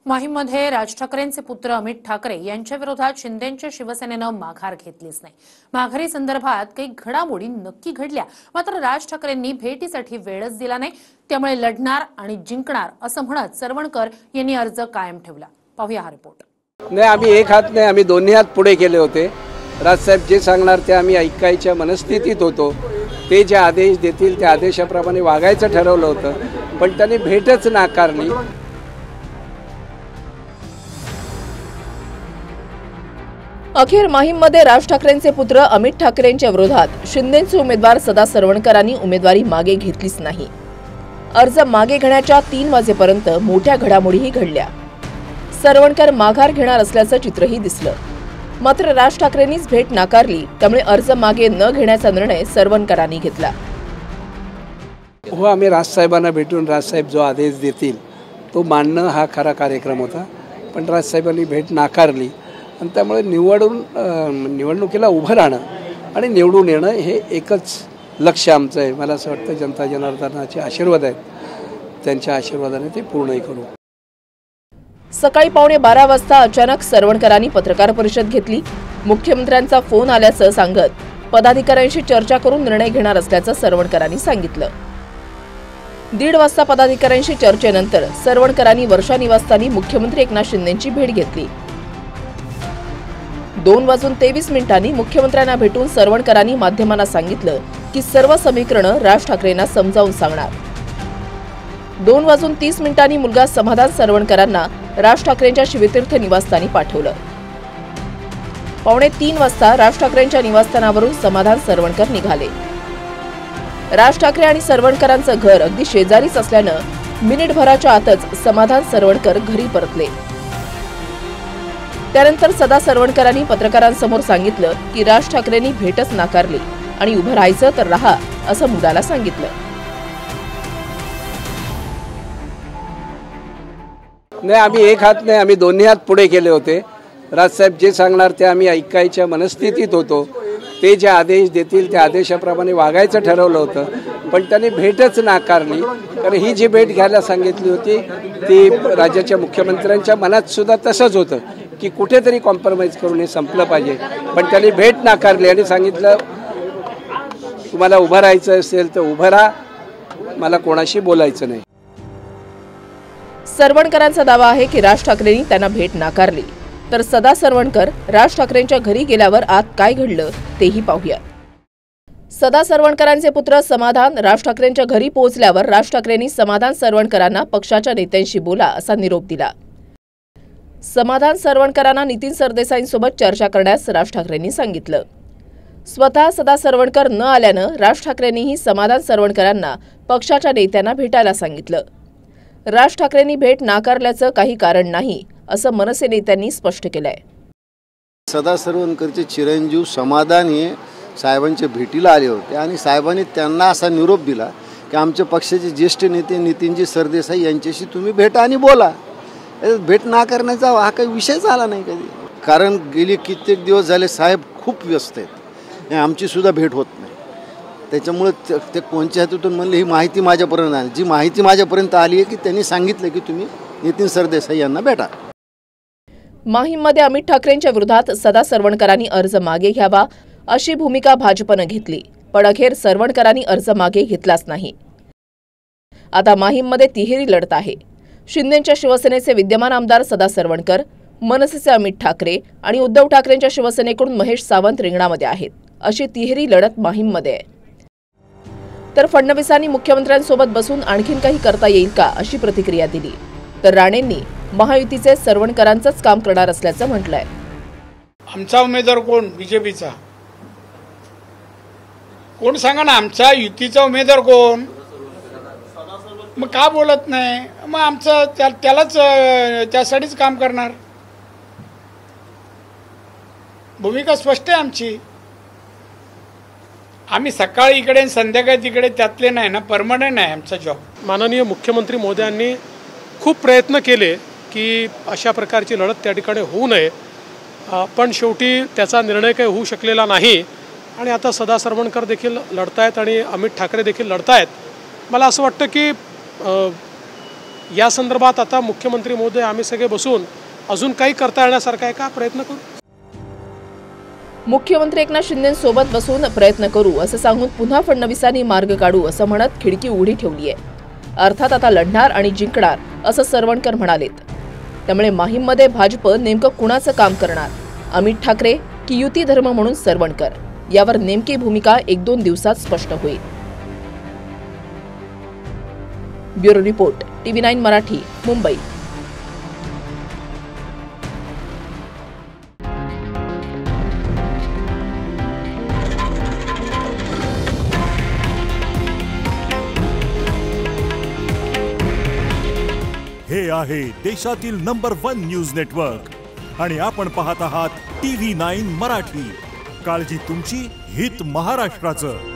माहीममध्ये राज ठाकरेंचे पुत्र अमित ठाकरे यांच्या विरोधात शिंदेच्या शिवसेनेनं माघार घेतलीच नाही। माघारी संदर्भात काही घडामोडी नक्की घडल्या, मात्र राज ठाकरेंनी भेटीसाठी वेळच दिला नाही। त्यामुळे लढणार आणि जिंकणार असं म्हणत सरवणकर यांनी अर्ज कायम ठेवला। पाहूया हा रिपोर्ट। नाही, आम्ही एक हात नाही, आम्ही दोन्ही हात पुढे केले होते। राजसाहेब जे सांगणार ते आम्ही ऐकायच्या मनस्थितीत होतो। ते जे आदेश देतील त्या आदेशाप्रमाणे वागायचं ठरवलं होतं, पण त्यांनी भेटच नाकारली। अखेर माहीममध्ये राज ठाकरेंचे पुत्र अमित ठाकरेंच्या विरोधात शिंदेचे उमेदवार सदा सरवणकरांनी उमेदवारी मागे घेतलीच नाही। अर्ज मागे घेण्याच्या 3 वाजेपर्यंत मोठ्या घडामोडीही घडल्या। सरवणकर माघार घेणार असल्याचं चित्रही दिसलं, मात्र राज ठाकरेंनीच भेट नाकारली। त्यामुळे अर्ज मागे न घेण्याचा निर्णय सरवणकरांनी घेतला। हो, आम्ही राजसाहेबांना भेटून राजसाहेब जो आदेश देतील तो मानणं हा खरा कार्यक्रम होता, पण राजसाहेबांनी भेट नाकारली आणि त्यामुळे निवडणुकीला उभं राहणं आणि निवडून येणं हे एकच लक्ष्य आमचं आहे। मला असं वाटतं जनता जनार्दनाचे आशीर्वाद आहेत, त्यांच्या आशीर्वादाने ते पूर्णही करू। सकाळी 11:15 वाजता अचानक सरवणकरांनी पत्रकार परिषद घेतली। मुख्यमंत्र्यांचा फोन आल्याचं सांगत पदाधिकाऱ्यांशी चर्चा करून निर्णय घेणार असल्याचं सरवणकरांनी सांगितलं। 1:30 वाजता पदाधिकाऱ्यांशी चर्चेनंतर सरवणकरांनी वर्षा निवासस्थानी मुख्यमंत्री एकनाथ शिंदेंची भेट घेतली। 2:23 मुख्यमंत्र्यांना भेटून सरवणकरांनी माध्यमांना सांगितलं की सर्व समीकरणं राज ठाकरेंना समजावून सांगणार। 2:30 मुलगा समाधान सरवणकरांना राज ठाकरेंच्या शिवतीर्थ निवासस्थानी पाठवलं। 2:45 वाजता राज ठाकरेंच्या निवासस्थानावरून समाधान सरवणकर निघाले। राज ठाकरे आणि सरवणकरांचं घर अगदी शेजारीच असल्यानं मिनिटभराच्या आतच समाधान सरवणकर घरी परतले। त्यानंतर सदा सरवणकरांनी पत्रकारांसमोर सांगितलं की राज ठाकरेंनी भेटच नाकारली आणि उभं राहायचं तर राहा असं मुलाला सांगितलं। नाही, आम्ही एक हात नाही, आम्ही दोन्ही हात पुढे केले होते। राजसाहेब जे सांगणार ते आम्ही ऐकायच्या मनस्थितीत होतो। ते जे आदेश देतील त्या आदेशाप्रमाणे वागायचं ठरवलं होतं, पण त्यांनी भेटच नाकारली। कारण ही जी भेट घ्यायला सांगितली होती ती राज्याच्या मुख्यमंत्र्यांच्या मनात सुद्धा तसंच होतं की कुठेतरी कॉम्प्रोमाइज करून हे संपलं पाहिजे, पण त्यांनी भेट नाकारली आणि सांगितलं तुम्हाला उभं राहायचं असेल तर उभं राहा, मला कोणाशी बोलायचं नाही। सरवणकरांचा दावा आहे की राज ठाकरेंनी त्यांना भेट नाकारली, तर सदा सरवणकर राज ठाकरेंच्या घरी गेल्यावर आत काय घडलं तेही पाहूया। सदा सरवणकरांचे पुत्र समाधान राज ठाकरेंच्या घरी पोहोचल्यावर राज ठाकरेंनी समाधान सरवणकरांना पक्षाच्या नेत्यांशी बोला असा निरोप दिला। समाधान सरवणकरांना नितीन सरदेसाईंसोबत चर्चा करण्यास राज ठाकरेंनी सांगितलं। स्वतः सदा सरवणकर न आल्यानं राज ठाकरेंनीही समाधान सरवणकरांना पक्षाच्या नेत्यांना भेटायला सांगितलं। राज ठाकरेंनी भेट नाकारल्याचं काही कारण नाही असं मनसे नेत्यांनी स्पष्ट केलंय। सदा सरवणकरचे चिरंजीव समाधान हे साहेबांच्या भेटीला आले होते आणि साहेबांनी त्यांना असा निरोप दिला की आमच्या पक्षाचे ज्येष्ठ नेते नितीनजी सरदेसाई यांच्याशी तुम्ही भेटा आणि बोला। भेट नाकारण्याचा हा काही विषयच आला नाही कधी, कारण गेली कित्येक दिवस झाले साहेब खूप व्यस्त आहेत, आमची सुद्धा भेट होत नाही। त्याच्यामुळे ते कोणत्या हेतूतून म्हणले ही माहिती माझ्यापर्यंत आली, जी माहिती माझ्यापर्यंत आली आहे की त्यांनी सांगितलं की तुम्ही नितीन सरदेसाई यांना भेटा। माहीममध्ये अमित ठाकरेंच्या विरोधात सदा सरवणकरांनी अर्ज मागे घ्यावा अशी भूमिका भाजपनं घेतली, पण अखेर सरवणकरांनी अर्ज मागे घेतलाच नाही। आता माहीममध्ये तिहेरी लढत आहे। शिंदेच्या शिवसेनेचे विद्यमान आमदार सदा सरवणकर, मनसेचे अमित ठाकरे आणि उद्धव ठाकरेंच्या शिवसेनेकडून महेश सावंत रिंगणामध्ये आहेत। अशी तिहेरी लढत माहीममध्ये आहे। तर फडणवीसांनी मुख्यमंत्र्यांसोबत बसून आणखीन काही करता येईल का अशी प्रतिक्रिया दिली, तर राणेंनी महायुतीचे सरवणकरांचंच काम करणार असल्याचं म्हटलंय। आमचा उमेदवार कोण? बीजेपीचा कोण सांगा ना, आमचा युतीचा उमेदवार कोण? मग का बोलत नाही? मग आमचं त्यालाच त्यासाठीच काम करणार। भूमिका स्पष्ट आहे आमची। आम्ही सकाळी इकडे संध्याकाळी तिकडे त्यातले नाही ना, परमनंट आहे आमचा जॉब। माननीय मुख्यमंत्री महोदयांनी खूप प्रयत्न केले की अशा प्रकारची लढत त्या ठिकाणी होऊ नये, पण शेवटी त्याचा निर्णय काही होऊ शकलेला नाही आणि आता सदा सरवणकर देखील लढतायत आणि अमित ठाकरे देखील लढतायत। मला असं वाटतं की या संदर्भात आता मुख्यमंत्री महोदय आम्ही सगळे बसून अजून काही करता येण्यासारखा आहे का प्रयत्न करू. मुख्यमंत्री एकनाथ शिंदेंसोबत बसून प्रयत्न करू असं सांगून पुन्हा फडणवीसांनी मार्ग काढू असं म्हणत खिडकी उघडी ठेवली आहे. अर्थात आता लढणार आणि जिंकणार असं सरवणकर म्हणालेत. त्यामुळे माहीममध्ये भाजप नेमकं कुणाचं काम करणार, अमित ठाकरे की युती धर्म म्हणून सरवणकर, यावर नेमकी भूमिका 1-2 दिवसात स्पष्ट होईल. Bureau report, TV9 Marathi, Mumbai. हे आहे देशातील नंबर 1 न्यूज नेटवर्क आणि आपण पाहत आहात TV9 मराठी. काळजी तुमची, हित महाराष्ट्राचं.